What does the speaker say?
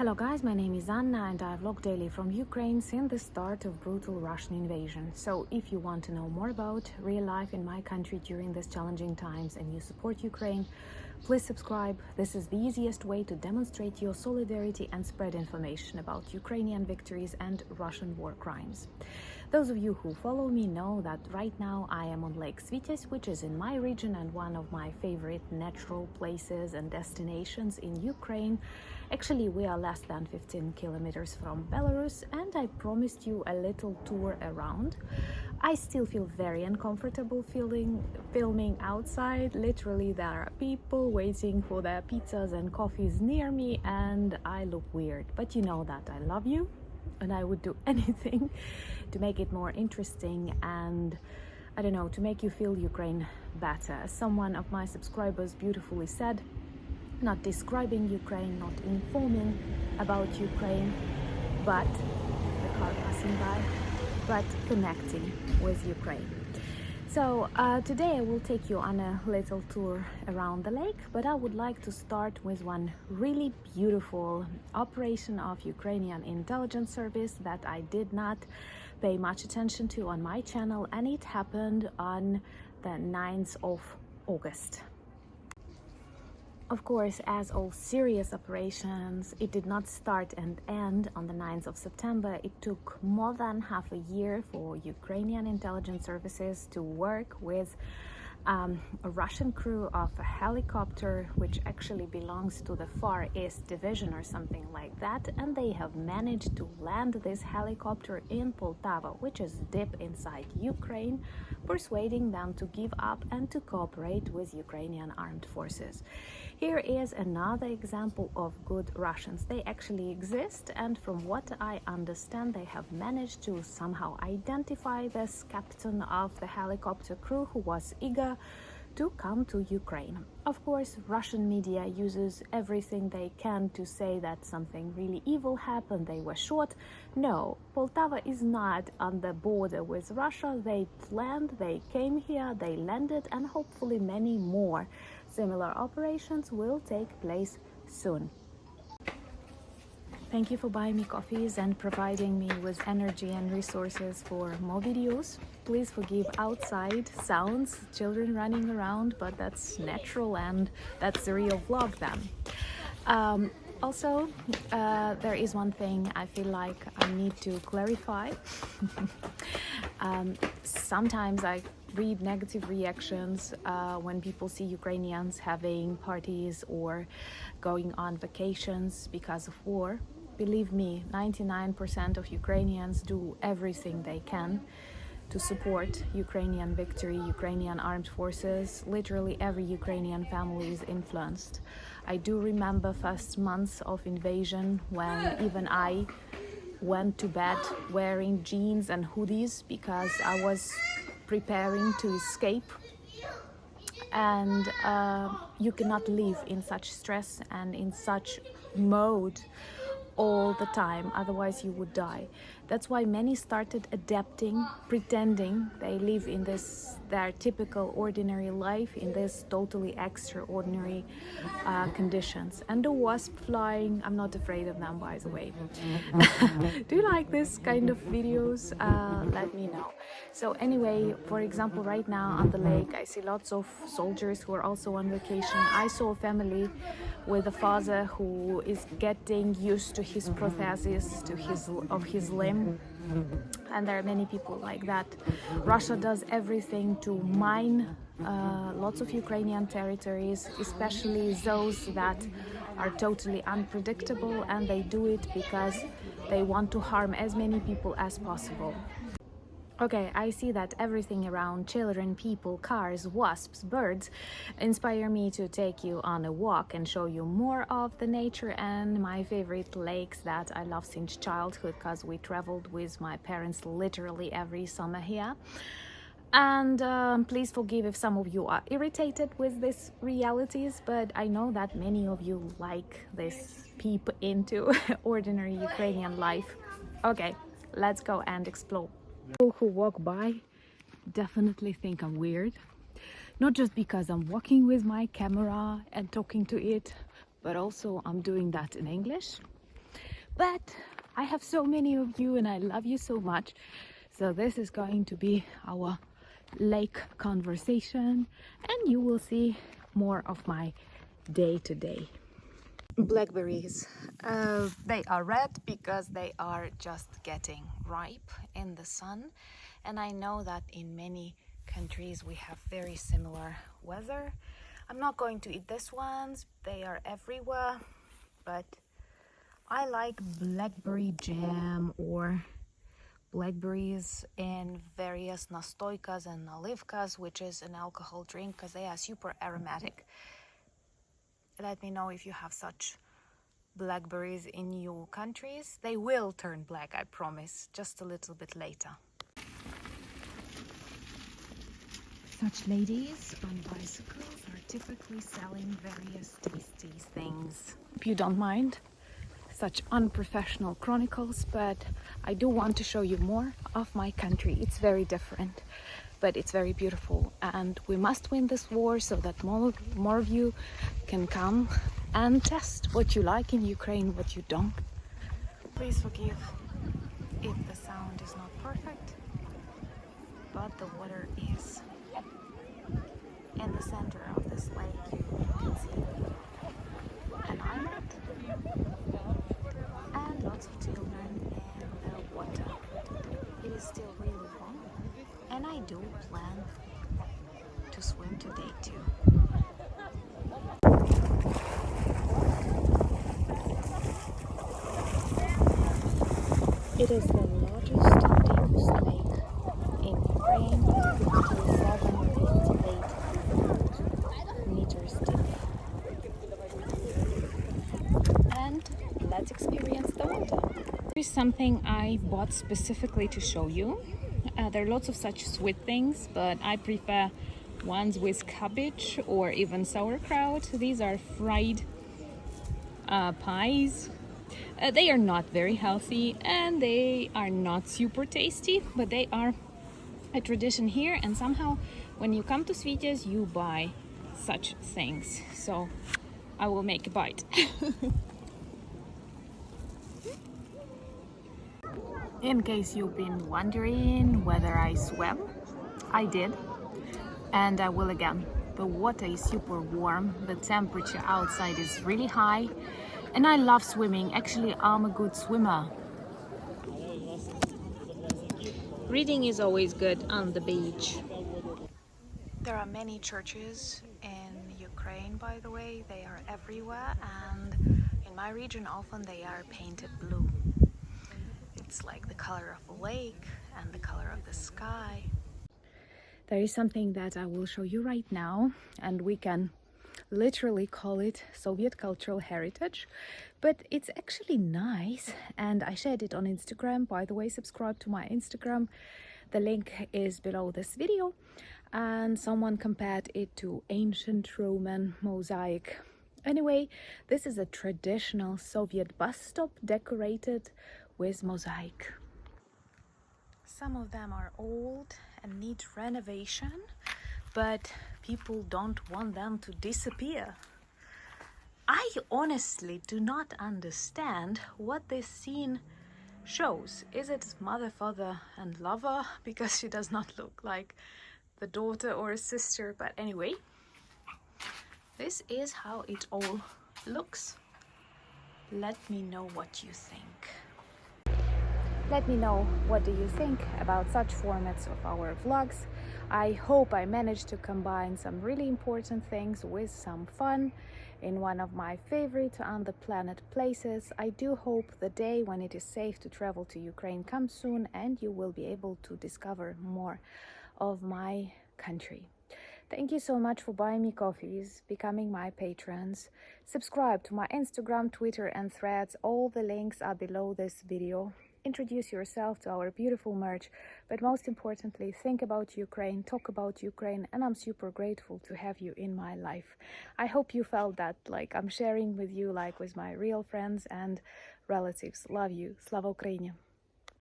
Hello guys, my name is Anna and I vlog daily from Ukraine since the start of brutal Russian invasion. So if you want to know more about real life in my country during these challenging times and you support Ukraine, please subscribe. This is the easiest way to demonstrate your solidarity and spread information about Ukrainian victories and Russian war crimes. Those of you who follow me know that right now I am on Lake Svites, which is in my region and one of my favorite natural places and destinations in Ukraine. Actually, we are less than 15 kilometers from Belarus, and I promised you a little tour around. I still feel very uncomfortable filming outside. Literally, there are people waiting for their pizzas and coffees near me, and I look weird. But you know that I love you, and I would do anything to make it more interesting and, I don't know, to make you feel Ukraine better. As someone of my subscribers beautifully said, not describing Ukraine, not informing about Ukraine, but the car passing by, but connecting with Ukraine. So today I will take you on a little tour around the lake, but I would like to start with one really beautiful operation of Ukrainian intelligence service that I did not pay much attention to on my channel, and it happened on the 9th of August. Of course, as all serious operations, it did not start and end on the 9th of September. It took more than half a year for Ukrainian intelligence services to work with a Russian crew of a helicopter, which actually belongs to the Far East Division or something like that, and they have managed to land this helicopter in Poltava, which is deep inside Ukraine, persuading them to give up and to cooperate with Ukrainian armed forces. Here is another example of good Russians. They actually exist, and from what I understand, they have managed to somehow identify this captain of the helicopter crew who was eager to come to Ukraine. Of course, Russian media uses everything they can to say that something really evil happened, they were shot. No, Poltava is not on the border with Russia. They planned, they came here, they landed, and hopefully many more similar operations will take place soon. Thank you for buying me coffees and providing me with energy and resources for more videos. Please forgive outside sounds, children running around, but that's natural and that's the real vlog then. Also, there is one thing I feel like I need to clarify. Sometimes I read negative reactions when people see Ukrainians having parties or going on vacations because of war. Believe me, 99% of Ukrainians do everything they can to support Ukrainian victory, Ukrainian armed forces. Literally every Ukrainian family is influenced. I do remember first months of invasion when even I went to bed wearing jeans and hoodies because I was preparing to escape. And you cannot live in such stress and in such mode all the time, otherwise you would die. That's why many started adapting, pretending they live in their typical ordinary life in this totally extraordinary conditions. And the wasp flying, I'm not afraid of them, by the way. Do you like this kind of videos? Let me know. So anyway, for example, right now on the lake I see lots of soldiers who are also on vacation. I saw a family with a father who is getting used to his prosthesis, of his limb, and there are many people like that. Russia does everything to mine lots of Ukrainian territories, especially those that are totally unpredictable, and they do it because they want to harm as many people as possible. Okay, I see that everything around children, people, cars, wasps, birds inspire me to take you on a walk and show you more of the nature and my favorite lakes that I love since childhood, because we traveled with my parents literally every summer here. And please forgive if some of you are irritated with these realities, but I know that many of you like this peep into ordinary Ukrainian life. Okay, let's go and explore. People who walk by definitely think I'm weird, not just because I'm walking with my camera and talking to it, but also I'm doing that in English. but I have so many of you and I love you so much. So this is going to be our lake conversation, and you will see more of my day to day. Blackberries, they are red because they are just getting ripe in the sun, and I know that in many countries we have very similar weather. I'm not going to eat these ones, they are everywhere, but I like blackberry jam or blackberries in various nastoikas and nalivkas, which is an alcohol drink, because they are super aromatic. Let me know if you have such blackberries in your countries. They will turn black, I promise, just a little bit later. Such ladies on bicycles are typically selling various tasty things. If you don't mind such unprofessional chronicles, but I do want to show you more of my country. It's very different, but it's very beautiful, and we must win this war so that more of you can come and test what you like in Ukraine, what you don't. Please forgive if the sound is not perfect, but the water is in the center of this lake. You can see an island and lots of children in the water. It is still really warm, and I do plan to swim today too. It is the largest, deepest lake in Ukraine, 57.58 meters deep. And let's experience the water. Here's something I bought specifically to show you. There are lots of such sweet things, but I prefer ones with cabbage or even sauerkraut. These are fried pies. They are not very healthy and they are not super tasty, but they are a tradition here, and somehow when you come to Svites you buy such things. So I will make a bite. In case you've been wondering whether I swam, I did, and I will again. The water is super warm, the temperature outside is really high, and I love swimming. Actually, I'm a good swimmer. Reading is always good on the beach. There are many churches in Ukraine, by the way. They are everywhere, and in my region often they are painted blue. It's like the color of a lake and the color of the sky. There is something that I will show you right now, and we can literally call it Soviet cultural heritage, but it's actually nice, and I shared it on Instagram. By the way, subscribe to my Instagram. The link is below this video, and someone compared it to ancient Roman mosaic. Anyway, this is a traditional Soviet bus stop decorated with mosaic. Some of them are old and need renovation, but people don't want them to disappear. I honestly do not understand what this scene shows. Is it mother, father and lover? Because she does not look like the daughter or a sister, but anyway, this is how it all looks. Let me know what you think. Let me know what do you think about such formats of our vlogs. I hope I managed to combine some really important things with some fun in one of my favorite on the planet places. I do hope the day when it is safe to travel to Ukraine comes soon, and you will be able to discover more of my country. Thank you so much for buying me coffees, becoming my patrons. Subscribe to my Instagram, Twitter and Threads. All the links are below this video. Introduce yourself to our beautiful merch, but most importantly, think about Ukraine, talk about Ukraine, and I'm super grateful to have you in my life. I hope you felt that, like I'm sharing with you, like with my real friends and relatives. Love you. Slava Ukraini!